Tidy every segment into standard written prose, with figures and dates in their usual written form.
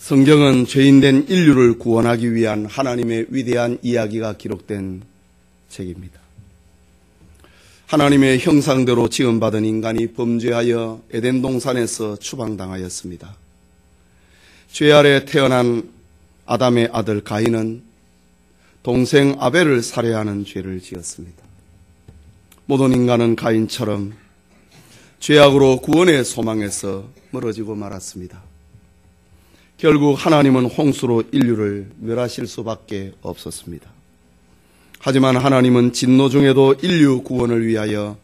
성경은 죄인된 인류를 구원하기 위한 하나님의 위대한 이야기가 기록된 책입니다. 하나님의 형상대로 지음받은 인간이 범죄하여 에덴 동산에서 추방당하였습니다. 죄 아래 태어난 아담의 아들 가인은 동생 아벨을 살해하는 죄를 지었습니다. 모든 인간은 가인처럼 죄악으로 구원의 소망에서 멀어지고 말았습니다. 결국 하나님은 홍수로 인류를 멸하실 수밖에 없었습니다. 하지만 하나님은 진노 중에도 인류 구원을 위하여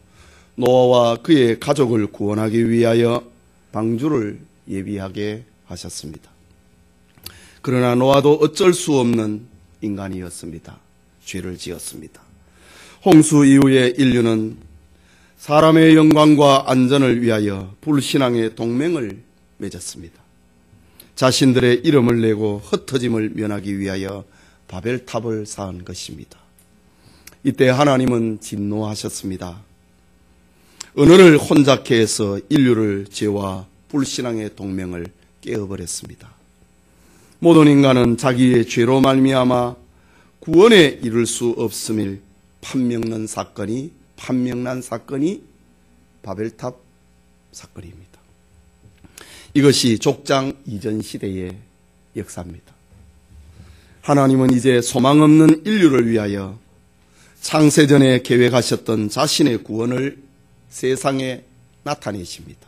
노아와 그의 가족을 구원하기 위하여 방주를 예비하게 하셨습니다. 그러나 노아도 어쩔 수 없는 인간이었습니다. 죄를 지었습니다. 홍수 이후에 인류는 사람의 영광과 안전을 위하여 불신앙의 동맹을 맺었습니다. 자신들의 이름을 내고 흩어짐을 면하기 위하여 바벨탑을 쌓은 것입니다. 이때 하나님은 진노하셨습니다. 언어를 혼잡케 해서 인류를 죄와 불신앙의 동맹을 깨어버렸습니다. 모든 인간은 자기의 죄로 말미암아 구원에 이를 수 없음을 판명난 사건이 바벨탑 사건입니다. 이것이 족장 이전 시대의 역사입니다. 하나님은 이제 소망 없는 인류를 위하여 창세전에 계획하셨던 자신의 구원을 세상에 나타내십니다.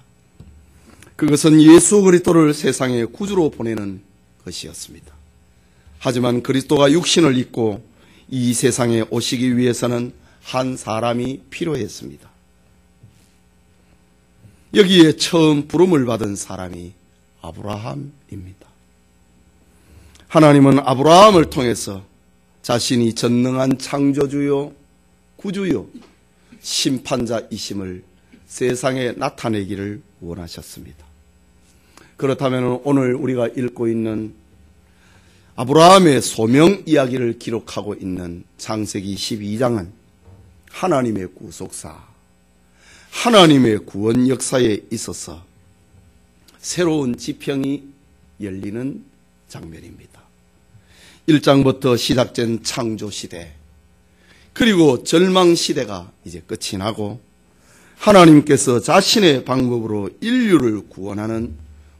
그것은 예수 그리스도를 세상에 구주로 보내는 것이었습니다. 하지만 그리스도가 육신을 입고 이 세상에 오시기 위해서는 한 사람이 필요했습니다. 여기에 처음 부름을 받은 사람이 아브라함입니다. 하나님은 아브라함을 통해서 자신이 전능한 창조주요, 구주요, 심판자이심을 세상에 나타내기를 원하셨습니다. 그렇다면 오늘 우리가 읽고 있는 아브라함의 소명 이야기를 기록하고 있는 창세기 12장은 하나님의 구속사, 하나님의 구원 역사에 있어서 새로운 지평이 열리는 장면입니다. 1장부터 시작된 창조시대, 그리고 절망시대가 이제 끝이 나고 하나님께서 자신의 방법으로 인류를 구원하는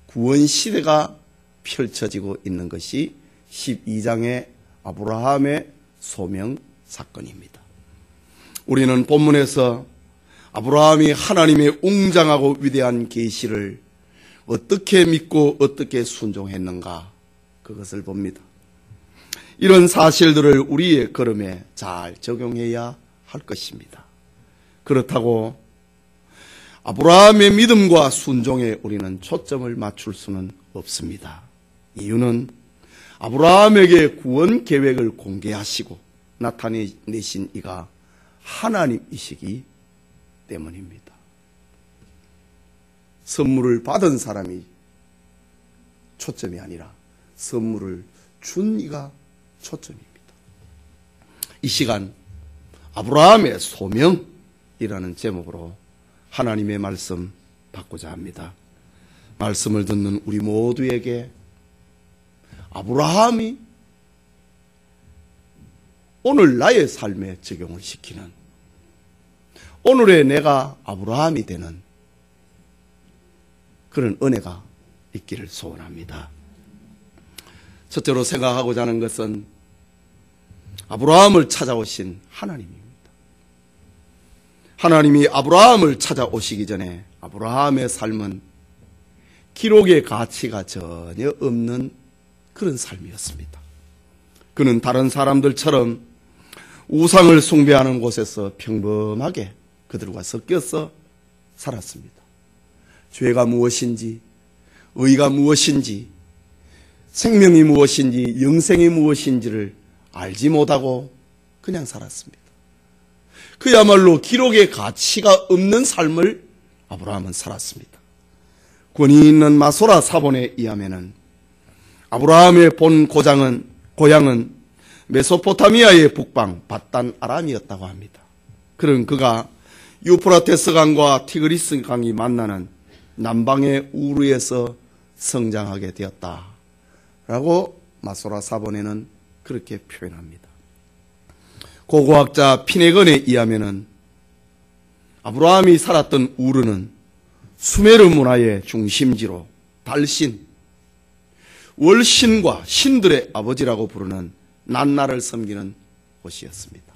구원시대가 펼쳐지고 있는 것이 12장의 아브라함의 소명 사건입니다. 우리는 본문에서 아브라함이 하나님의 웅장하고 위대한 계시를 어떻게 믿고 어떻게 순종했는가, 그것을 봅니다. 이런 사실들을 우리의 걸음에 잘 적용해야 할 것입니다. 그렇다고 아브라함의 믿음과 순종에 우리는 초점을 맞출 수는 없습니다. 이유는 아브라함에게 구원 계획을 공개하시고 나타내신 이가 하나님이시기 때문입니다. 선물을 받은 사람이 초점이 아니라 선물을 준 이가 초점입니다. 이 시간 아브라함의 소명이라는 제목으로 하나님의 말씀 받고자 합니다. 말씀을 듣는 우리 모두에게 아브라함이 오늘 나의 삶에 적용을 시키는, 오늘의 내가 아브라함이 되는 그런 은혜가 있기를 소원합니다. 첫째로 생각하고자 하는 것은 아브라함을 찾아오신 하나님입니다. 하나님이 아브라함을 찾아오시기 전에 아브라함의 삶은 기록의 가치가 전혀 없는 그런 삶이었습니다. 그는 다른 사람들처럼 우상을 숭배하는 곳에서 평범하게 그들과 섞여서 살았습니다. 죄가 무엇인지, 의가 무엇인지, 생명이 무엇인지, 영생이 무엇인지를 알지 못하고 그냥 살았습니다. 그야말로 기록의 가치가 없는 삶을 아브라함은 살았습니다. 권위 있는 마소라 사본에 의하면은 아브라함의 본 고향은 메소포타미아의 북방 밧단 아람이었다고 합니다. 그런 그가 유프라테스 강과 티그리스 강이 만나는 남방의 우르에서 성장하게 되었다. 라고 마소라 사본에는 그렇게 표현합니다. 고고학자 피네건에 의하면은 아브라함이 살았던 우르는 수메르 문화의 중심지로 달신, 월신과 신들의 아버지라고 부르는 난나를 섬기는 곳이었습니다.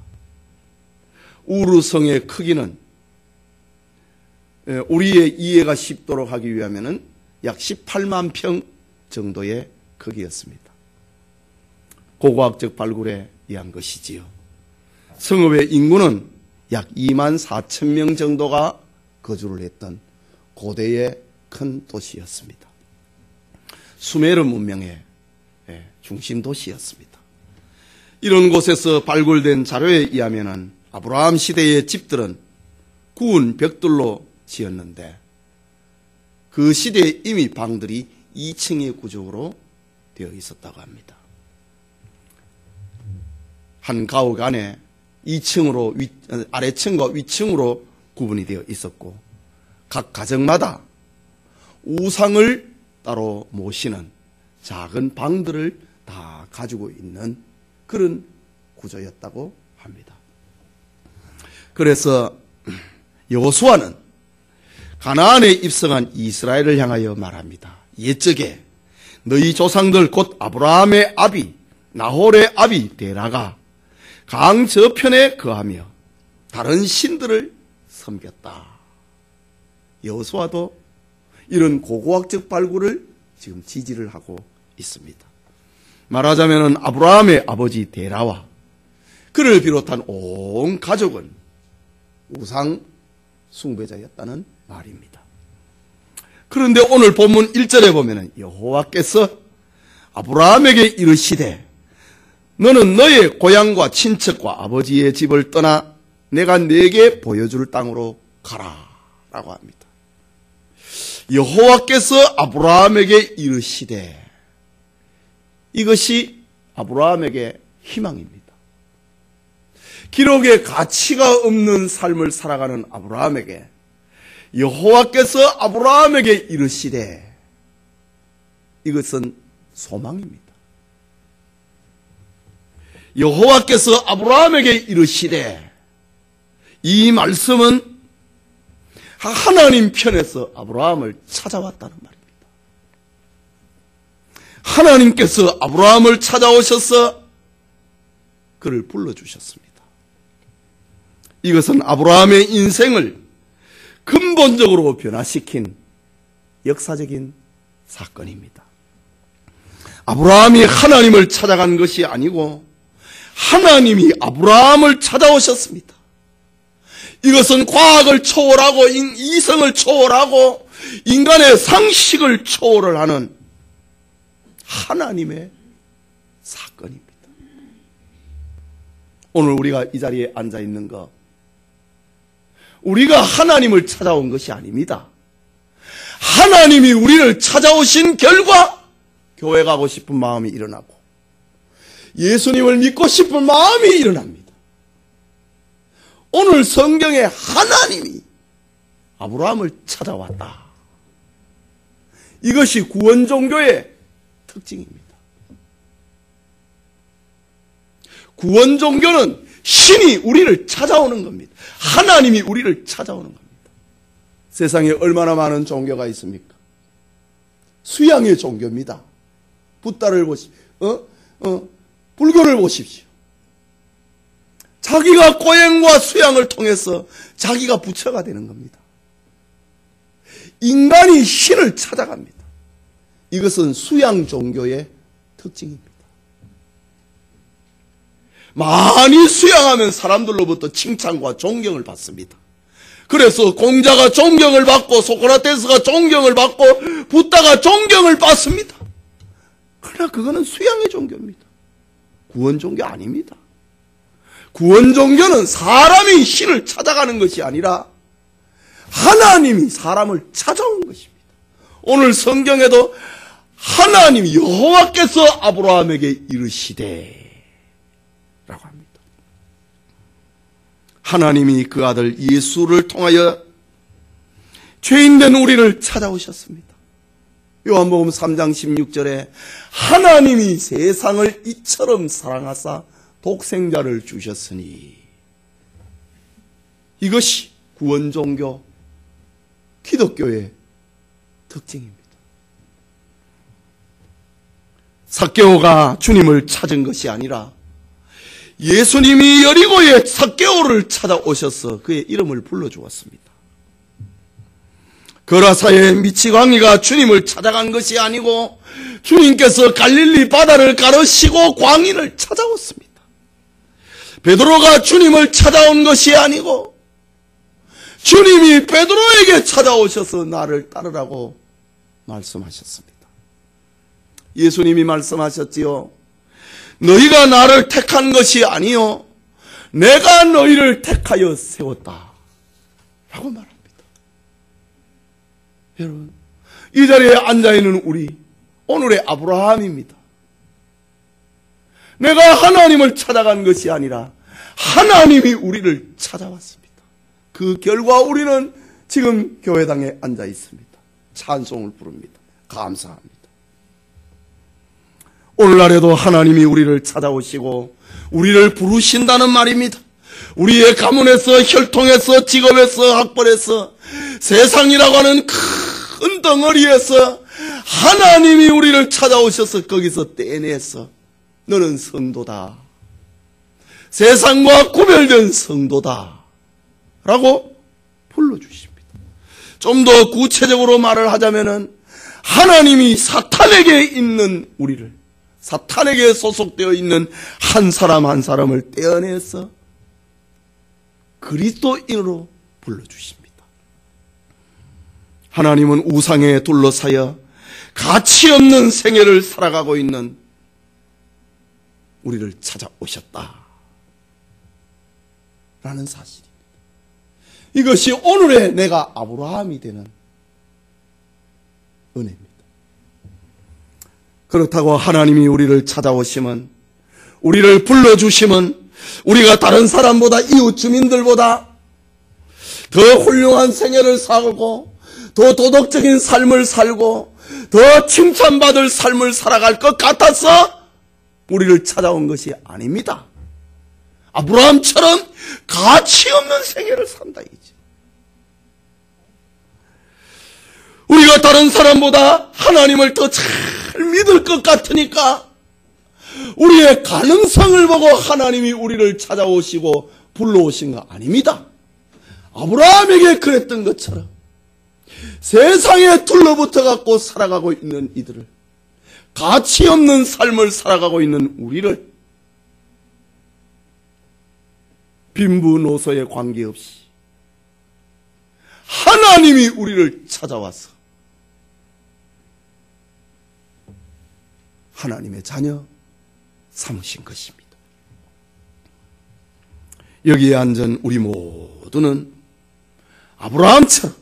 우르성의 크기는 우리의 이해가 쉽도록 하기 위하면은 약 18만 평 정도의 크기였습니다. 고고학적 발굴에 의한 것이지요. 성읍의 인구는 약 2만 4천 명 정도가 거주를 했던 고대의 큰 도시였습니다. 수메르 문명의 중심 도시였습니다. 이런 곳에서 발굴된 자료에 의하면 아브라함 시대의 집들은 구운 벽돌로 지었는데 그 시대에 이미 방들이 2층의 구조로 되어 있었다고 합니다. 한 가옥 안에 2층으로 아래층과 위층으로 구분이 되어 있었고 각 가정마다 우상을 따로 모시는 작은 방들을 다 가지고 있는 그런 구조였다고 합니다. 그래서 여호수아는 가나안에 입성한 이스라엘을 향하여 말합니다. 옛적에 너희 조상들 곧 아브라함의 아비 나홀의 아비 데라가 강 저편에 거하며 다른 신들을 섬겼다. 여호수아도 이런 고고학적 발굴을 지금 지지를 하고 있습니다. 말하자면 아브라함의 아버지 데라와 그를 비롯한 온 가족은 우상 숭배자였다는 말입니다. 그런데 오늘 본문 1절에 보면 여호와께서 아브라함에게 이르시되 너는 너의 고향과 친척과 아버지의 집을 떠나 내가 네게 보여줄 땅으로 가라 라고 합니다. 여호와께서 아브라함에게 이르시되 이것이 아브라함에게 희망입니다. 기록에 가치가 없는 삶을 살아가는 아브라함에게 여호와께서 아브라함에게 이르시되 이것은 소망입니다. 여호와께서 아브라함에게 이르시되 이 말씀은 하나님 편에서 아브라함을 찾아왔다는 말입니다. 하나님께서 아브라함을 찾아오셔서 그를 불러주셨습니다. 이것은 아브라함의 인생을 근본적으로 변화시킨 역사적인 사건입니다. 아브라함이 하나님을 찾아간 것이 아니고 하나님이 아브라함을 찾아오셨습니다. 이것은 과학을 초월하고 이성을 초월하고 인간의 상식을 초월을 하는 하나님의 사건입니다. 오늘 우리가 이 자리에 앉아 있는 것, 우리가 하나님을 찾아온 것이 아닙니다. 하나님이 우리를 찾아오신 결과 교회 가고 싶은 마음이 일어나고 예수님을 믿고 싶은 마음이 일어납니다. 오늘 성경에 하나님이 아브라함을 찾아왔다. 이것이 구원종교의 특징입니다. 구원종교는 신이 우리를 찾아오는 겁니다. 하나님이 우리를 찾아오는 겁니다. 세상에 얼마나 많은 종교가 있습니까? 수양의 종교입니다. 붓다를 보십시오. 불교를 보십시오. 자기가 꼬행과 수양을 통해서 자기가 부처가 되는 겁니다. 인간이 신을 찾아갑니다. 이것은 수양 종교의 특징입니다. 많이 수양하면 사람들로부터 칭찬과 존경을 받습니다. 그래서 공자가 존경을 받고 소크라테스가 존경을 받고 붓다가 존경을 받습니다. 그러나 그거는 수양의 종교입니다. 구원 종교 아닙니다. 구원 종교는 사람이 신을 찾아가는 것이 아니라 하나님이 사람을 찾아온 것입니다. 오늘 성경에도 하나님 여호와께서 아브라함에게 이르시되 라고 합니다. 하나님이 그 아들 예수를 통하여 죄인된 우리를 찾아오셨습니다. 요한복음 3장 16절에 하나님이 세상을 이처럼 사랑하사 독생자를 주셨으니, 이것이 구원종교 기독교의 특징입니다. 삭개오가 주님을 찾은 것이 아니라 예수님이 여리고에 삭개오를 찾아오셔서 그의 이름을 불러주었습니다. 거라사의 미치광이가 주님을 찾아간 것이 아니고 주님께서 갈릴리 바다를 가르시고 광인을 찾아왔습니다. 베드로가 주님을 찾아온 것이 아니고 주님이 베드로에게 찾아오셔서 나를 따르라고 말씀하셨습니다. 예수님이 말씀하셨지요. 너희가 나를 택한 것이 아니요 내가 너희를 택하여 세웠다 라고 말합니다. 여러분, 이 자리에 앉아있는 우리 오늘의 아브라함입니다. 내가 하나님을 찾아간 것이 아니라 하나님이 우리를 찾아왔습니다. 그 결과 우리는 지금 교회당에 앉아 있습니다. 찬송을 부릅니다. 감사합니다. 오늘날에도 하나님이 우리를 찾아오시고 우리를 부르신다는 말입니다. 우리의 가문에서, 혈통에서, 직업에서, 학벌에서, 세상이라고 하는 큰 덩어리에서 하나님이 우리를 찾아오셔서 거기서 떼내서 너는 성도다, 세상과 구별된 성도다 라고 불러주십니다. 좀 더 구체적으로 말을 하자면은 하나님이 사탄에게 있는 우리를, 사탄에게 소속되어 있는 한 사람 한 사람을 떼어내서 그리스도인으로 불러주십니다. 하나님은 우상에 둘러싸여 가치 없는 생애를 살아가고 있는 우리를 찾아오셨다 라는 사실입니다. 이것이 오늘의 내가 아브라함이 되는 은혜입니다. 그렇다고 하나님이 우리를 찾아오시면, 우리를 불러주시면 우리가 다른 사람보다, 이웃 주민들보다 더 훌륭한 생애를 살고 더 도덕적인 삶을 살고 더 칭찬받을 삶을 살아갈 것 같아서 우리를 찾아온 것이 아닙니다. 아브라함처럼 가치 없는 생애를 산다 이거죠. 우리가 다른 사람보다 하나님을 더 잘 믿을 것 같으니까 우리의 가능성을 보고 하나님이 우리를 찾아오시고 불러오신 거 아닙니다. 아브라함에게 그랬던 것처럼 세상에 둘러붙어 갖고 살아가고 있는 이들을, 가치 없는 삶을 살아가고 있는 우리를 빈부노소에 관계없이 하나님이 우리를 찾아와서 하나님의 자녀 삼으신 것입니다. 여기에 앉은 우리 모두는 아브라함처럼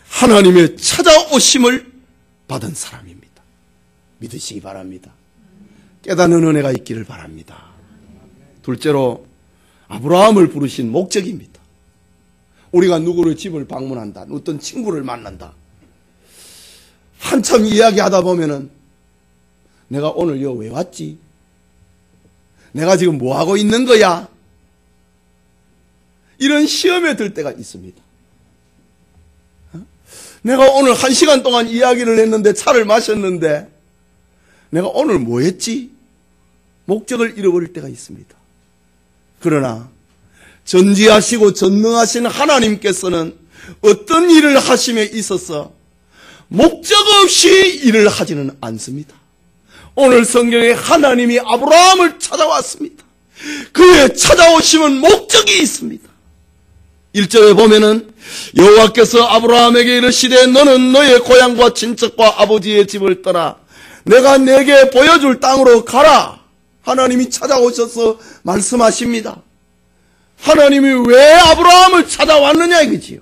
하나님의 찾아오심을 받은 사람입니다. 믿으시기 바랍니다. 깨닫는 은혜가 있기를 바랍니다. 둘째로 아브라함을 부르신 목적입니다. 우리가 누구의 집을 방문한다, 어떤 친구를 만난다, 한참 이야기하다 보면은 내가 오늘 여기 왜 왔지? 내가 지금 뭐 하고 있는 거야? 이런 시험에 들 때가 있습니다. 내가 오늘 1시간 동안 이야기를 했는데, 차를 마셨는데 내가 오늘 뭐 했지? 목적을 잃어버릴 때가 있습니다. 그러나 전지하시고 전능하신 하나님께서는 어떤 일을 하심에 있어서 목적 없이 일을 하지는 않습니다. 오늘 성경에 하나님이 아브라함을 찾아왔습니다. 그의 찾아오심은 목적이 있습니다. 1절에 보면은 여호와께서 아브라함에게 이르시되 너는 너의 고향과 친척과 아버지의 집을 떠나 내가 내게 보여줄 땅으로 가라. 하나님이 찾아오셔서 말씀하십니다. 하나님이 왜 아브라함을 찾아왔느냐 이거지요.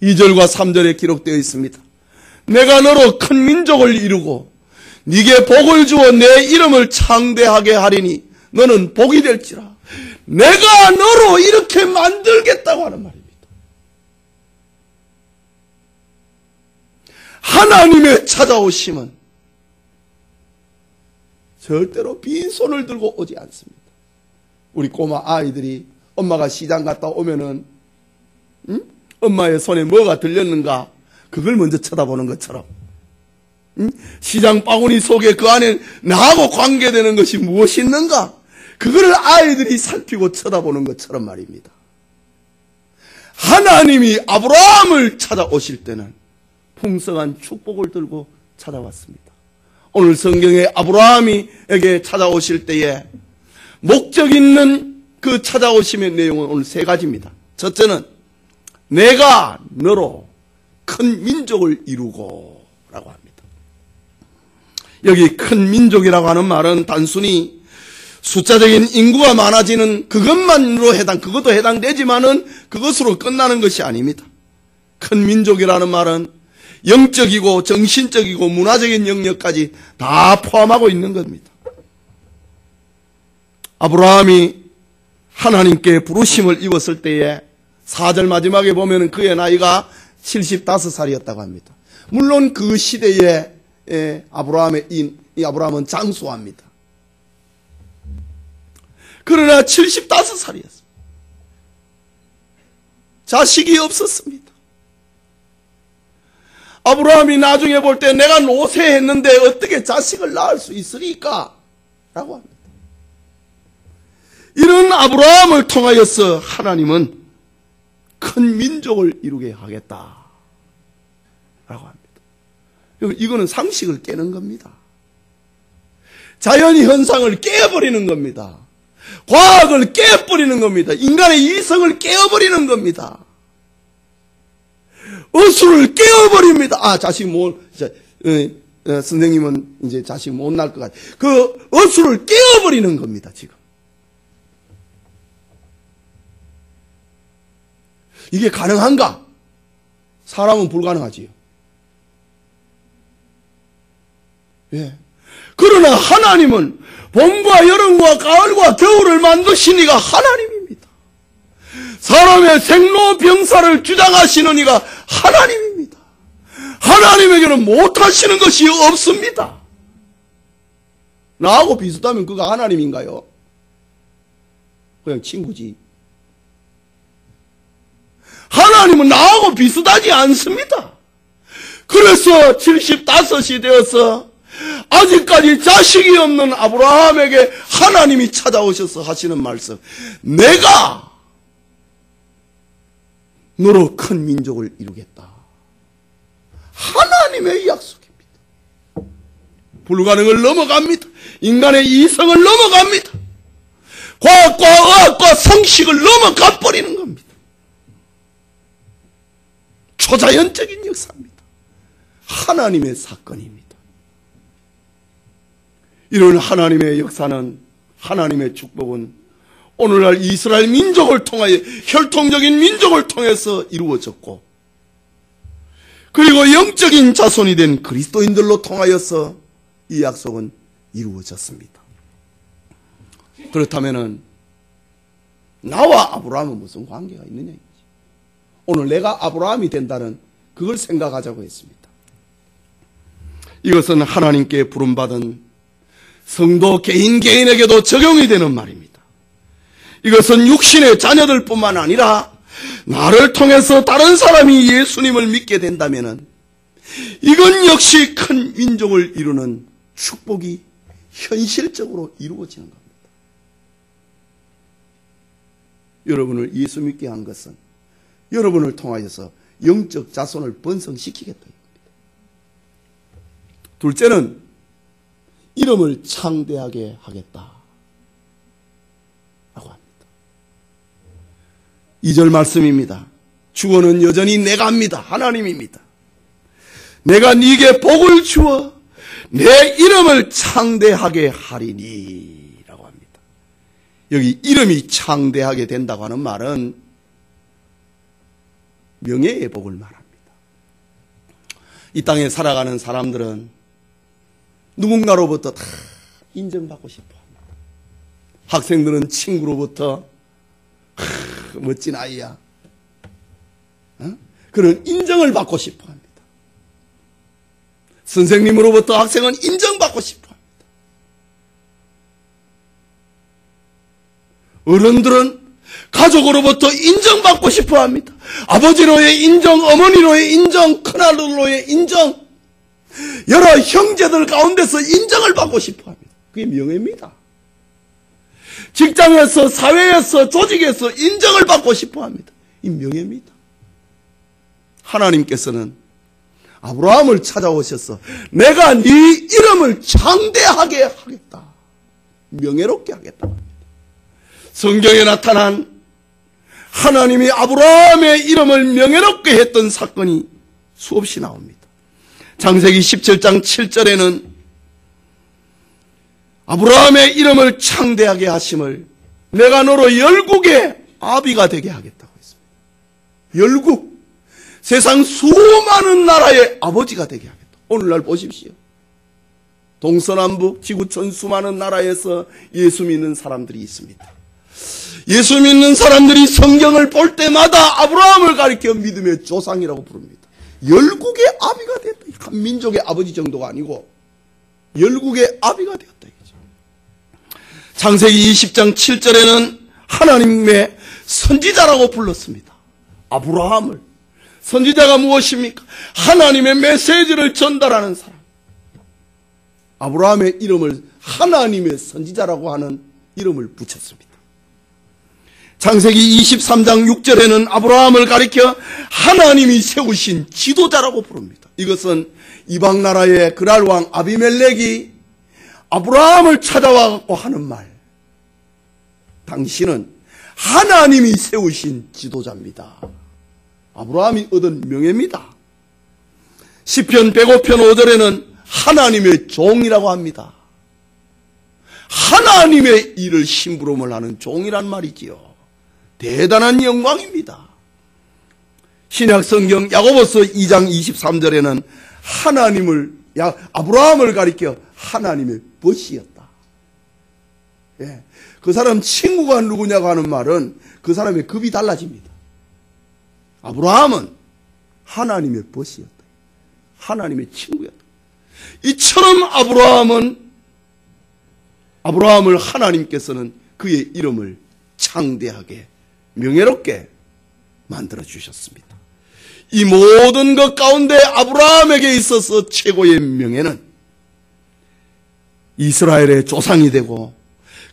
2절과 3절에 기록되어 있습니다. 내가 너로 큰 민족을 이루고 네게 복을 주어 내 이름을 창대하게 하리니 너는 복이 될지라. 내가 너로 이렇게 만들겠다고 하는 말입니다. 하나님의 찾아오심은 절대로 빈손을 들고 오지 않습니다. 우리 꼬마 아이들이 엄마가 시장 갔다 오면은 엄마의 손에 뭐가 들렸는가 그걸 먼저 쳐다보는 것처럼 시장 바구니 속에 그 안에 나하고 관계되는 것이 무엇이 있는가 그거를 아이들이 살피고 쳐다보는 것처럼 말입니다. 하나님이 아브라함을 찾아오실 때는 풍성한 축복을 들고 찾아왔습니다. 오늘 성경에 아브라함에게 찾아오실 때에 목적 있는 그 찾아오심의 내용은 오늘 세 가지입니다. 첫째는 내가 너로 큰 민족을 이루고 라고 합니다. 여기 큰 민족이라고 하는 말은 단순히 숫자적인 인구가 많아지는 그것만으로 그것도 해당되지만은 그것으로 끝나는 것이 아닙니다. 큰 민족이라는 말은 영적이고 정신적이고 문화적인 영역까지 다 포함하고 있는 겁니다. 아브라함이 하나님께 부르심을 입었을 때에 4절 마지막에 보면 그의 나이가 75살이었다고 합니다. 물론 그 시대에 아브라함은 장수합니다. 그러나 75살이었습니다. 자식이 없었습니다. 아브라함이 나중에 볼 때 내가 노쇠했는데 어떻게 자식을 낳을 수 있으리까? 라고 합니다. 이런 아브라함을 통하여서 하나님은 큰 민족을 이루게 하겠다. 라고 합니다. 이거는 상식을 깨는 겁니다. 자연의 현상을 깨버리는 겁니다. 과학을 깨버리는 겁니다. 인간의 이성을 깨어버리는 겁니다. 어수를 깨어버립니다. 자식 선생님은 이제 자식 못 낳을 것 같아요. 그 어수를 깨어버리는 겁니다, 지금. 이게 가능한가? 사람은 불가능하지요. 예. 그러나 하나님은 봄과 여름과 가을과 겨울을 만드신 이가 하나님입니다. 사람의 생로병사를 주장하시는 이가 하나님입니다. 하나님에게는 못하시는 것이 없습니다. 나하고 비슷하면 그가 하나님인가요? 그냥 친구지. 하나님은 나하고 비슷하지 않습니다. 그래서 75이 되어서 아직까지 자식이 없는 아브라함에게 하나님이 찾아오셔서 하시는 말씀, 내가 너로 큰 민족을 이루겠다. 하나님의 약속입니다. 불가능을 넘어갑니다. 인간의 이성을 넘어갑니다. 과학과 의학과 상식을 넘어가 버리는 겁니다. 초자연적인 역사입니다. 하나님의 사건입니다. 이런 하나님의 역사는, 하나님의 축복은 오늘날 이스라엘 민족을 통하여, 혈통적인 민족을 통해서 이루어졌고, 그리고 영적인 자손이 된 그리스도인들로 통하여서 이 약속은 이루어졌습니다. 그렇다면 나와 아브라함은 무슨 관계가 있느냐? 오늘 내가 아브라함이 된다는 그걸 생각하자고 했습니다. 이것은 하나님께 부름받은 성도 개인에게도 적용이 되는 말입니다. 이것은 육신의 자녀들 뿐만 아니라 나를 통해서 다른 사람이 예수님을 믿게 된다면 이건 역시 큰 민족을 이루는 축복이 현실적으로 이루어지는 겁니다. 여러분을 예수 믿게 한 것은 여러분을 통하여서 영적 자손을 번성시키겠다. 둘째는 이름을 창대하게 하겠다. 라고 합니다. 2절 말씀입니다. 주어는 여전히 내가입니다. 하나님입니다. 내가 네게 복을 주어 내 이름을 창대하게 하리니. 라고 합니다. 여기 이름이 창대하게 된다고 하는 말은 명예의 복을 말합니다. 이 땅에 살아가는 사람들은 누군가로부터 다 인정받고 싶어 합니다. 학생들은 친구로부터 멋진 아이야, 그런 인정을 받고 싶어 합니다. 선생님으로부터 학생은 인정받고 싶어 합니다. 어른들은 가족으로부터 인정받고 싶어 합니다. 아버지로의 인정, 어머니로의 인정, 큰아들로의 인정, 여러 형제들 가운데서 인정을 받고 싶어 합니다. 그게 명예입니다. 직장에서, 사회에서, 조직에서 인정을 받고 싶어 합니다. 이 명예입니다. 하나님께서는 아브라함을 찾아오셔서 내가 네 이름을 창대하게 하겠다. 명예롭게 하겠다. 성경에 나타난 하나님이 아브라함의 이름을 명예롭게 했던 사건이 수없이 나옵니다. 창세기 17장 7절에는 아브라함의 이름을 창대하게 하심을 내가 너로 열국의 아비가 되게 하겠다고 했습니다. 열국, 세상 수많은 나라의 아버지가 되게 하겠다. 오늘날 보십시오. 동서남북 지구촌 수많은 나라에서 예수 믿는 사람들이 있습니다. 예수 믿는 사람들이 성경을 볼 때마다 아브라함을 가리켜 믿음의 조상이라고 부릅니다. 열국의 아비가 되었다. 한 민족의 아버지 정도가 아니고 열국의 아비가 되었다. 창세기 20장 7절에는 하나님의 선지자라고 불렀습니다. 아브라함을. 선지자가 무엇입니까? 하나님의 메시지를 전달하는 사람. 아브라함의 이름을 하나님의 선지자라고 하는 이름을 붙였습니다. 창세기 23장 6절에는 아브라함을 가리켜 하나님이 세우신 지도자라고 부릅니다. 이것은 이방 나라의 그랄 왕 아비멜렉이 아브라함을 찾아와서 하는 말. 당신은 하나님이 세우신 지도자입니다. 아브라함이 얻은 명예입니다. 시편 105편 5절에는 하나님의 종이라고 합니다. 하나님의 일을 심부름을 하는 종이란 말이지요. 대단한 영광입니다. 신약 성경 야고보서 2장 23절에는 아브라함을 가리켜 하나님의 벗이었다. 예. 그 사람 친구가 누구냐고 하는 말은 그 사람의 급이 달라집니다. 아브라함은 하나님의 벗이었다. 하나님의 친구였다. 이처럼 아브라함을 하나님께서는 그의 이름을 창대하게 명예롭게 만들어 주셨습니다. 이 모든 것 가운데 아브라함에게 있어서 최고의 명예는 이스라엘의 조상이 되고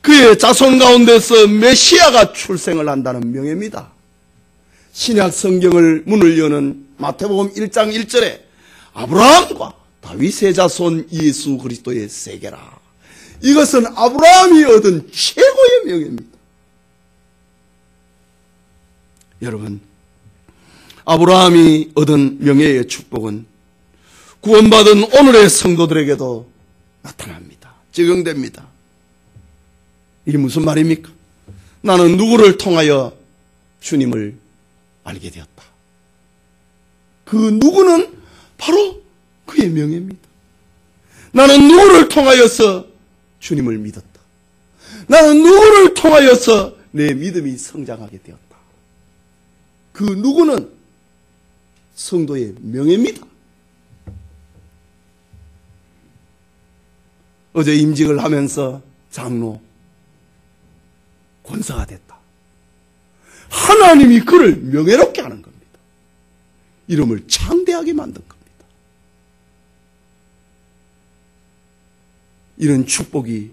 그의 자손 가운데서 메시아가 출생을 한다는 명예입니다. 신약 성경을 문을 여는 마태복음 1장 1절에 아브라함과 다윗의 자손 예수 그리스도의 세계라. 이것은 아브라함이 얻은 최고의 명예입니다. 여러분, 아브라함이 얻은 명예의 축복은 구원받은 오늘의 성도들에게도 나타납니다. 적용됩니다. 이게 무슨 말입니까? 나는 누구를 통하여 주님을 알게 되었다. 그 누구는 바로 그의 명예입니다. 나는 누구를 통하여서 주님을 믿었다. 나는 누구를 통하여서 내 믿음이 성장하게 되었다. 그 누구는 성도의 명예입니다. 어제 임직을 하면서 장로, 권사가 됐다. 하나님이 그를 명예롭게 하는 겁니다. 이름을 창대하게 만든 겁니다. 이런 축복이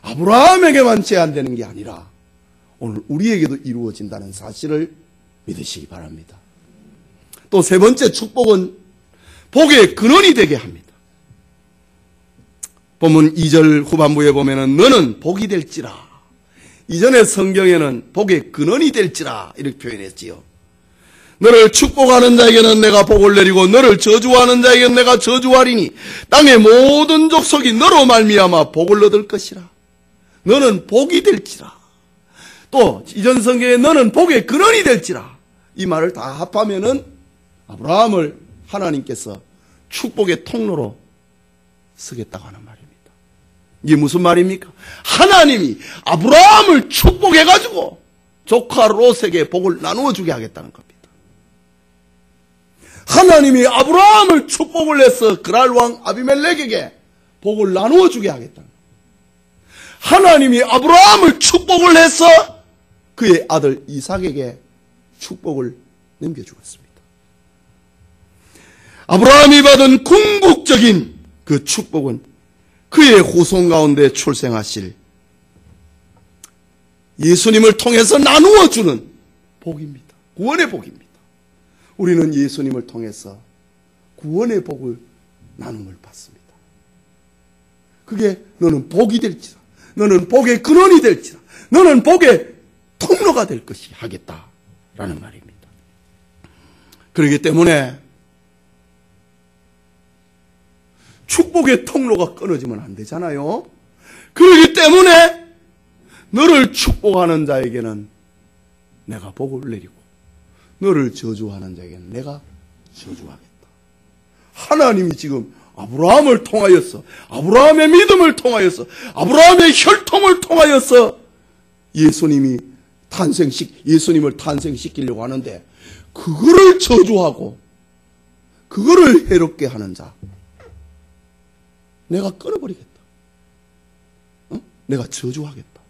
아브라함에게만 제한되는 게 아니라 오늘 우리에게도 이루어진다는 사실을 믿으시기 바랍니다. 또 세 번째 축복은 복의 근원이 되게 합니다. 본문 2절 후반부에 보면은 너는 복이 될지라. 이전의 성경에는 복의 근원이 될지라 이렇게 표현했지요. 너를 축복하는 자에게는 내가 복을 내리고 너를 저주하는 자에게는 내가 저주하리니 땅의 모든 족속이 너로 말미암아 복을 얻을 것이라. 너는 복이 될지라. 또 이전 성경에 너는 복의 근원이 될지라. 이 말을 다 합하면은 아브라함을 하나님께서 축복의 통로로 쓰겠다고 하는 말입니다. 이게 무슨 말입니까? 하나님이 아브라함을 축복해가지고 조카 롯에게 복을 나누어 주게 하겠다는 겁니다. 하나님이 아브라함을 축복을 해서 그랄 왕 아비멜렉에게 복을 나누어 주게 하겠다. 하나님이 아브라함을 축복을 해서 그의 아들 이삭에게 축복을 넘겨주었습니다. 아브라함이 받은 궁극적인 그 축복은 그의 후손 가운데 출생하실 예수님을 통해서 나누어 주는 복입니다. 구원의 복입니다. 우리는 예수님을 통해서 구원의 복을 나눔을 받습니다. 그게 너는 복이 될지라, 너는 복의 근원이 될지라, 너는 복의 통로가 될 것이 하겠다라는 말입니다. 그렇기 때문에 축복의 통로가 끊어지면 안 되잖아요. 그렇기 때문에 너를 축복하는 자에게는 내가 복을 내리고 너를 저주하는 자에게는 내가 저주하겠다. 하나님이 지금 아브라함을 통하여서, 아브라함의 믿음을 통하여서, 아브라함의 혈통을 통하여서 예수님을 탄생시키려고 하는데, 그거를 저주하고 그거를 해롭게 하는 자 내가 끊어버리겠다. 내가 저주하겠다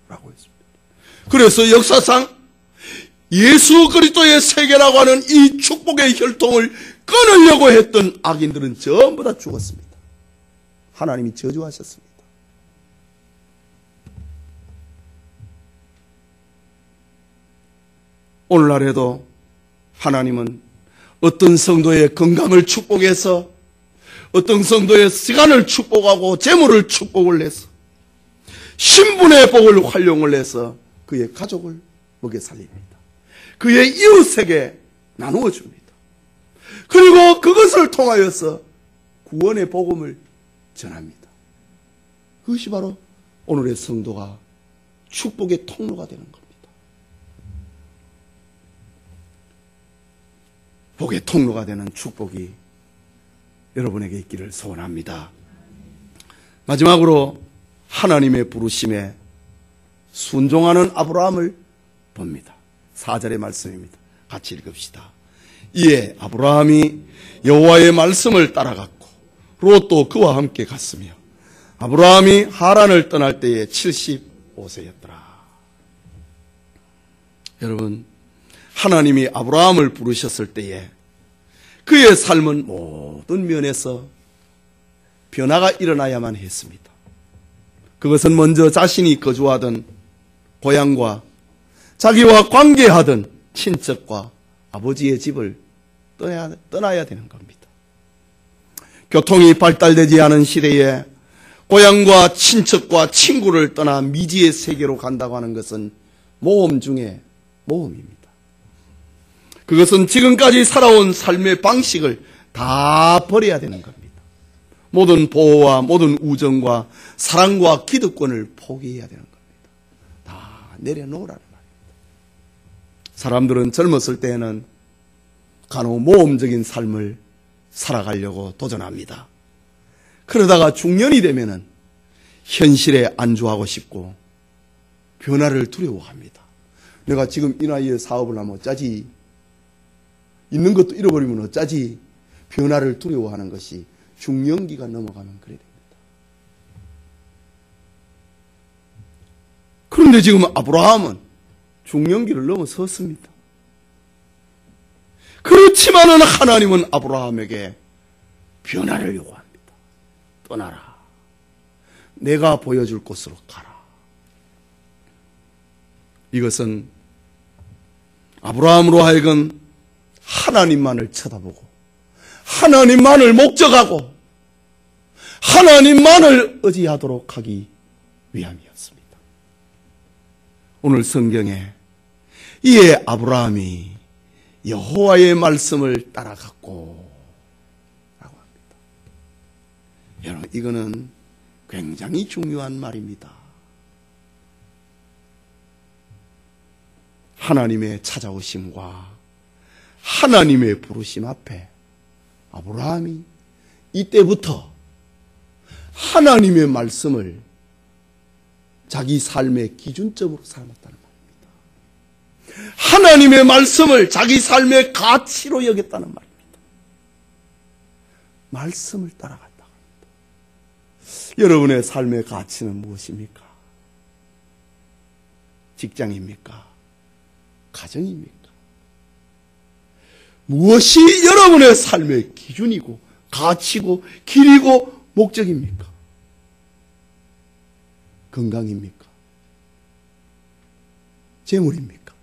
라고 했습니다. 그래서 역사상 예수 그리스도의 세계라고 하는 이 축복의 혈통을 끊으려고 했던 악인들은 전부 다 죽었습니다. 하나님이 저주하셨습니다. 오늘날에도 하나님은 어떤 성도의 건강을 축복해서, 어떤 성도의 시간을 축복하고 재물을 축복을 해서, 신분의 복을 활용을 해서 그의 가족을 먹여 살립니다. 그의 이웃에게 나누어 줍니다. 그리고 그것을 통하여서 구원의 복음을 전합니다. 그것이 바로 오늘의 성도가 축복의 통로가 되는 겁니다. 복의 통로가 되는 축복이 여러분에게 있기를 소원합니다. 마지막으로 하나님의 부르심에 순종하는 아브라함을 봅니다. 4절의 말씀입니다. 같이 읽읍시다. 이에 아브라함이 여호와의 말씀을 따라갔고 롯도 그와 함께 갔으며 아브라함이 하란을 떠날 때에 75세였더라. 여러분, 하나님이 아브라함을 부르셨을 때에 그의 삶은 모든 면에서 변화가 일어나야만 했습니다. 그것은 먼저 자신이 거주하던 고향과 자기와 관계하던 친척과 아버지의 집을 떠나야 되는 겁니다. 교통이 발달되지 않은 시대에 고향과 친척과 친구를 떠나 미지의 세계로 간다고 하는 것은 모험 중에 모험입니다. 그것은 지금까지 살아온 삶의 방식을 다 버려야 되는 겁니다. 모든 보호와 모든 우정과 사랑과 기득권을 포기해야 되는 겁니다. 다 내려놓으라는 말입니다. 사람들은 젊었을 때에는 간혹 모험적인 삶을 살아가려고 도전합니다. 그러다가 중년이 되면은 현실에 안주하고 싶고 변화를 두려워합니다. 내가 지금 이 나이에 사업을 하면 어쩌지? 있는 것도 잃어버리면 어쩌지? 변화를 두려워하는 것이 중년기가 넘어가면 그래야 됩니다. 그런데 지금 아브라함은 중년기를 넘어섰습니다. 그렇지만은 하나님은 아브라함에게 변화를 요구합니다. 떠나라. 내가 보여줄 곳으로 가라. 이것은 아브라함으로 하여금 하나님만을 쳐다보고 하나님만을 목적하고 하나님만을 의지하도록 하기 위함이었습니다. 오늘 성경에 이에 아브라함이 여호와의 말씀을 따라갔고 라고 합니다. 여러분, 이거는 굉장히 중요한 말입니다. 하나님의 찾아오심과 하나님의 부르심 앞에 아브라함이 이때부터 하나님의 말씀을 자기 삶의 기준점으로 삼았다는 말입니다. 하나님의 말씀을 자기 삶의 가치로 여겼다는 말입니다. 말씀을 따라갔다. 여러분의 삶의 가치는 무엇입니까? 직장입니까? 가정입니까? 무엇이 여러분의 삶의 기준이고 가치고 길이고 목적입니까? 건강입니까? 재물입니까?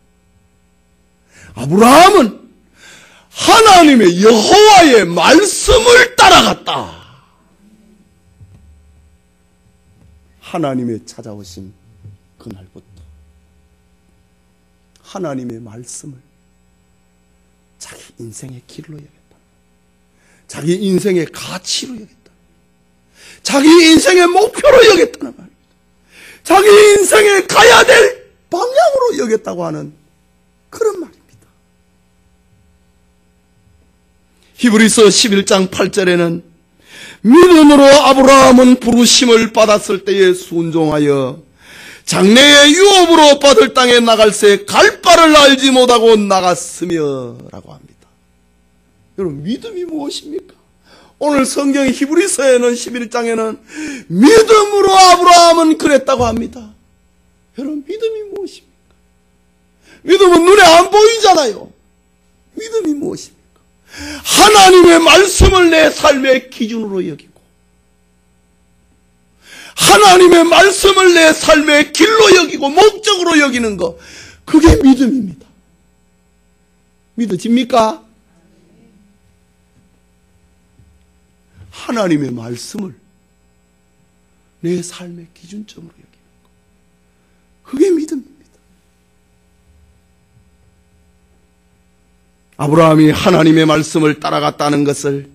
아브라함은 하나님의 여호와의 말씀을 따라갔다. 하나님의 찾아오신 그날부터 하나님의 말씀을 자기 인생의 길로 여겼다. 자기 인생의 가치로 여겼다. 자기 인생의 목표로 여겼다는 말입니다. 자기 인생에 가야 될 방향으로 여겼다고 하는 그런 말입니다. 히브리서 11장 8절에는 믿음으로 아브라함은 부르심을 받았을 때에 순종하여 장래의 유업으로 받을 땅에 나갈새 갈 바를 알지 못하고 나갔으며 라고 합니다. 여러분, 믿음이 무엇입니까? 오늘 성경 히브리서에는 11장에는 믿음으로 아브라함은 그랬다고 합니다. 여러분, 믿음이 무엇입니까? 믿음은 눈에 안 보이잖아요. 믿음이 무엇입니까? 하나님의 말씀을 내 삶의 기준으로 여기고 하나님의 말씀을 내 삶의 길로 여기고 목적으로 여기는 것, 그게 믿음입니다. 믿어집니까? 하나님의 말씀을 내 삶의 기준점으로 여기는 것, 그게 믿음입니다. 아브라함이 하나님의 말씀을 따라갔다는 것을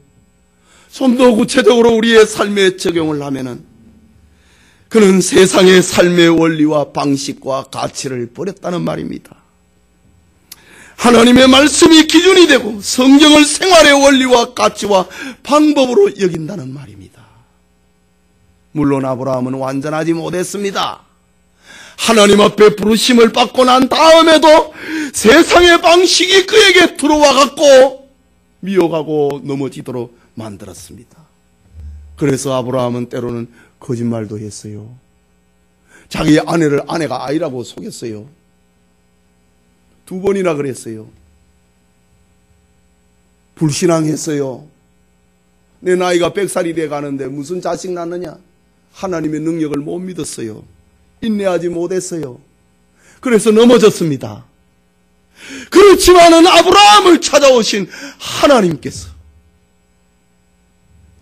좀 더 구체적으로 우리의 삶에 적용을 하면은 그는 세상의 삶의 원리와 방식과 가치를 버렸다는 말입니다. 하나님의 말씀이 기준이 되고 성경을 생활의 원리와 가치와 방법으로 여긴다는 말입니다. 물론 아브라함은 완전하지 못했습니다. 하나님 앞에 부르심을 받고 난 다음에도 세상의 방식이 그에게 들어와 갖고 미혹하고 넘어지도록 만들었습니다. 그래서 아브라함은 때로는 거짓말도 했어요. 자기 아내를 아내가 아이라고 속였어요. 2번이나 그랬어요. 불신앙했어요. 내 나이가 100살이 돼 가는데 무슨 자식 낳느냐? 하나님의 능력을 못 믿었어요. 인내하지 못했어요. 그래서 넘어졌습니다. 그렇지만은 아브라함을 찾아오신 하나님께서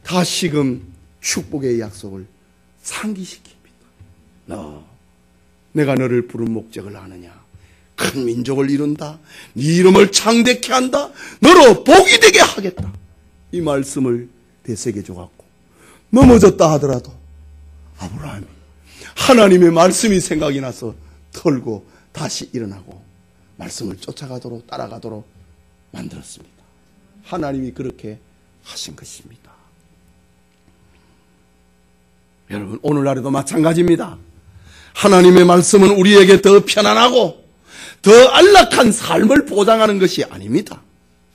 다시금 축복의 약속을 상기시킵니다. 내가 너를 부른 목적을 아느냐? 큰 민족을 이룬다. 네 이름을 창대케 한다. 너로 복이 되게 하겠다. 이 말씀을 되새겨줘갖고 넘어졌다 하더라도 아브라함이 하나님의 말씀이 생각이 나서 털고 다시 일어나고 말씀을 쫓아가도록 따라가도록 만들었습니다. 하나님이 그렇게 하신 것입니다. 여러분, 오늘날에도 마찬가지입니다. 하나님의 말씀은 우리에게 더 편안하고 더 안락한 삶을 보장하는 것이 아닙니다.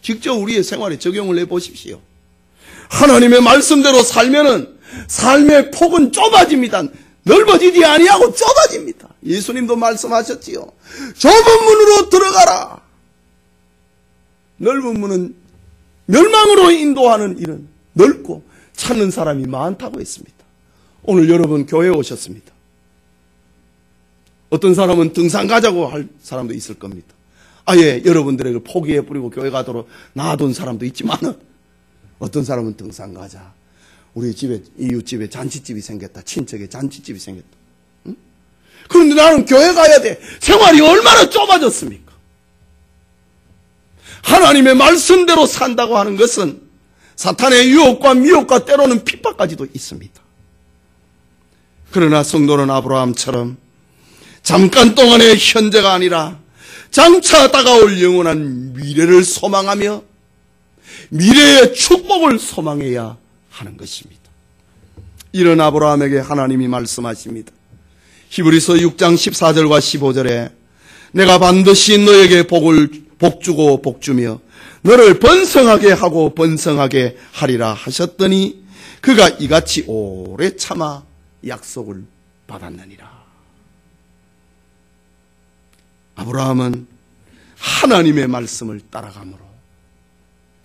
직접 우리의 생활에 적용을 해보십시오. 하나님의 말씀대로 살면은 삶의 폭은 좁아집니다. 넓어지지 아니하고 좁아집니다. 예수님도 말씀하셨지요. 좁은 문으로 들어가라. 넓은 문은 멸망으로 인도하는 일은 넓고 찾는 사람이 많다고 했습니다. 오늘 여러분 교회에 오셨습니다. 어떤 사람은 등산 가자고 할 사람도 있을 겁니다. 아예 여러분들에게 포기해버리고 교회 가도록 놔둔 사람도 있지만 어떤 사람은 등산 가자. 우리 집에 이웃집에 잔치집이 생겼다. 친척에 잔치집이 생겼다. 응? 그런데 나는 교회 가야 돼. 생활이 얼마나 좁아졌습니까? 하나님의 말씀대로 산다고 하는 것은 사탄의 유혹과 미혹과 때로는 핍박까지도 있습니다. 그러나 성도는 아브라함처럼 잠깐 동안의 현재가 아니라 장차 다가올 영원한 미래를 소망하며 미래의 축복을 소망해야 하는 것입니다. 이런 아브라함에게 하나님이 말씀하십니다. 히브리서 6장 14절과 15절에 내가 반드시 너에게 복을 복주고 복주며 너를 번성하게 하고 번성하게 하리라 하셨더니 그가 이같이 오래 참아 약속을 받았느니라. 아브라함은 하나님의 말씀을 따라감으로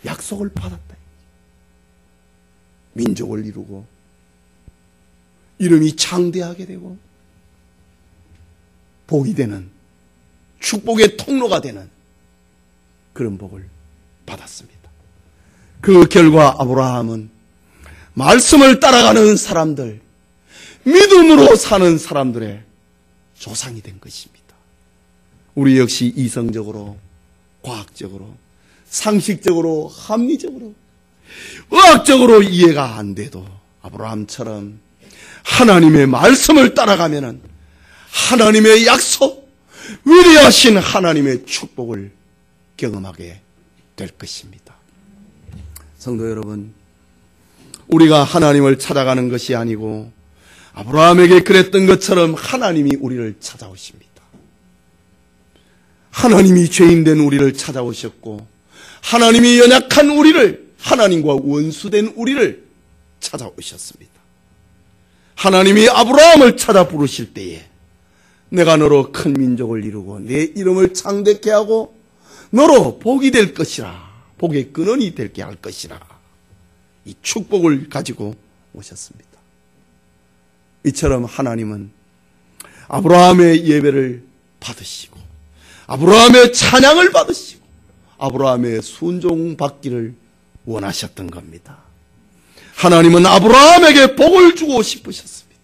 약속을 받았다. 민족을 이루고 이름이 창대하게 되고 복이 되는, 축복의 통로가 되는 그런 복을 받았습니다. 그 결과 아브라함은 말씀을 따라가는 사람들, 믿음으로 사는 사람들의 조상이 된 것입니다. 우리 역시 이성적으로, 과학적으로, 상식적으로, 합리적으로, 의학적으로 이해가 안 돼도 아브라함처럼 하나님의 말씀을 따라가면은 하나님의 약속, 위대하신 하나님의 축복을 경험하게 될 것입니다. 성도 여러분, 우리가 하나님을 찾아가는 것이 아니고 아브라함에게 그랬던 것처럼 하나님이 우리를 찾아오십니다. 하나님이 죄인된 우리를 찾아오셨고 하나님이 연약한 우리를, 하나님과 원수된 우리를 찾아오셨습니다. 하나님이 아브라함을 찾아 부르실 때에 내가 너로 큰 민족을 이루고 내 이름을 창대케 하고 너로 복이 될 것이라, 복의 근원이 되게 할 것이라, 이 축복을 가지고 오셨습니다. 이처럼 하나님은 아브라함의 예배를 받으시고 아브라함의 찬양을 받으시고 아브라함의 순종받기를 원하셨던 겁니다. 하나님은 아브라함에게 복을 주고 싶으셨습니다.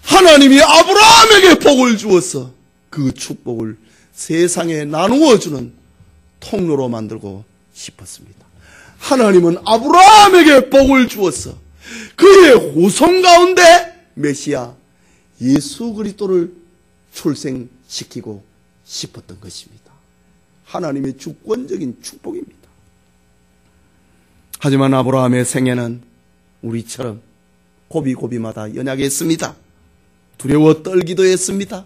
하나님이 아브라함에게 복을 주어서 그 축복을 세상에 나누어 주는 통로로 만들고 싶었습니다. 하나님은 아브라함에게 복을 주어서 그의 후손 가운데 메시아 예수 그리스도를 출생시키고 싶었던 것입니다. 하나님의 주권적인 축복입니다. 하지만 아브라함의 생애는 우리처럼 고비고비마다 연약했습니다. 두려워 떨기도 했습니다.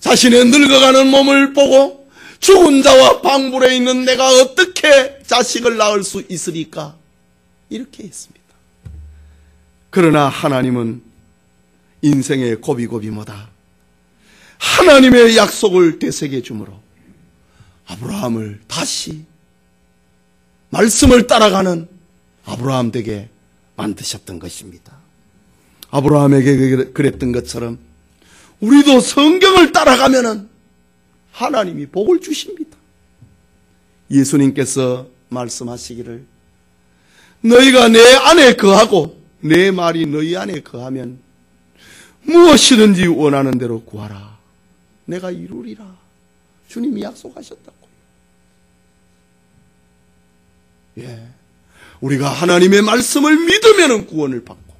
자신의 늙어가는 몸을 보고 죽은 자와 방불에 있는 내가 어떻게 자식을 낳을 수 있으리까? 이렇게 했습니다. 그러나 하나님은 인생의 고비고비마다 하나님의 약속을 되새겨 주므로 아브라함을 다시 말씀을 따라가는 아브라함 되게 만드셨던 것입니다. 아브라함에게 그랬던 것처럼 우리도 성경을 따라가면은 하나님이 복을 주십니다. 예수님께서 말씀하시기를 너희가 내 안에 거하고 내 말이 너희 안에 거하면 무엇이든지 원하는 대로 구하라. 내가 이루리라. 주님이 약속하셨다고요. 예. 우리가 하나님의 말씀을 믿으면 구원을 받고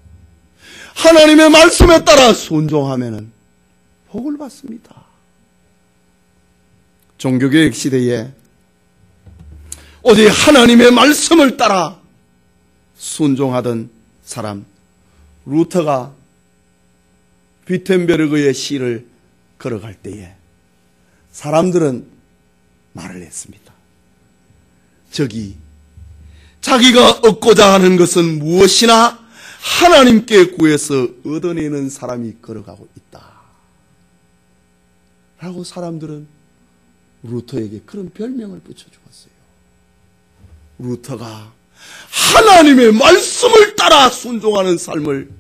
하나님의 말씀에 따라 순종하면 복을 받습니다. 종교개혁 시대에 오직 하나님의 말씀을 따라 순종하던 사람 루터가 비텐베르그의 시를 걸어갈 때에 사람들은 말을 했습니다. 저기 자기가 얻고자 하는 것은 무엇이나 하나님께 구해서 얻어내는 사람이 걸어가고 있다. 라고 사람들은 루터에게 그런 별명을 붙여주었어요. 루터가 하나님의 말씀을 따라 순종하는 삶을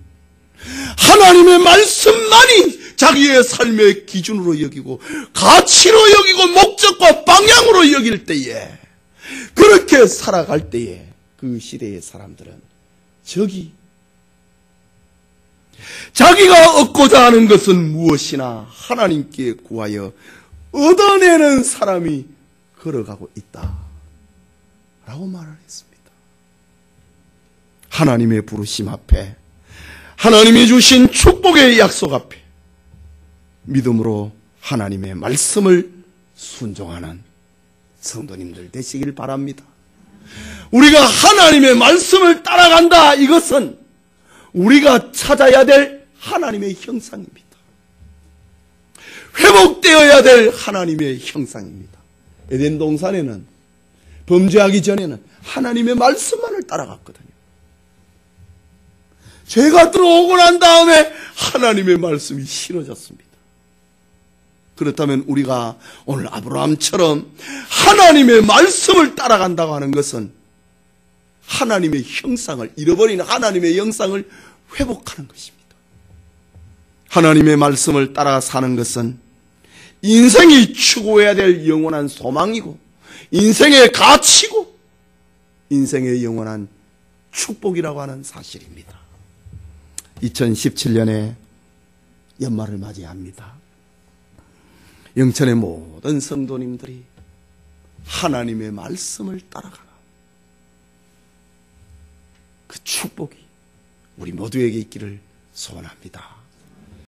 하나님의 말씀만이 자기의 삶의 기준으로 여기고 가치로 여기고 목적과 방향으로 여길 때에 그렇게 살아갈 때에 그 시대의 사람들은 저기 자기가 얻고자 하는 것은 무엇이나 하나님께 구하여 얻어내는 사람이 걸어가고 있다 라고 말을 했습니다. 하나님의 부르심 앞에 하나님이 주신 축복의 약속 앞에 믿음으로 하나님의 말씀을 순종하는 성도님들 되시길 바랍니다. 우리가 하나님의 말씀을 따라간다. 이것은 우리가 찾아야 될 하나님의 형상입니다. 회복되어야 될 하나님의 형상입니다. 에덴 동산에는 범죄하기 전에는 하나님의 말씀만을 따라갔거든요. 죄가 들어오고 난 다음에 하나님의 말씀이 싫어졌습니다. 그렇다면 우리가 오늘 아브라함처럼 하나님의 말씀을 따라간다고 하는 것은 하나님의 형상을, 잃어버린 하나님의 형상을 회복하는 것입니다. 하나님의 말씀을 따라 사는 것은 인생이 추구해야 될 영원한 소망이고 인생의 가치고 인생의 영원한 축복이라고 하는 사실입니다. 2017년에 연말을 맞이합니다. 영천의 모든 성도님들이 하나님의 말씀을 따라가는 그 축복이 우리 모두에게 있기를 소원합니다.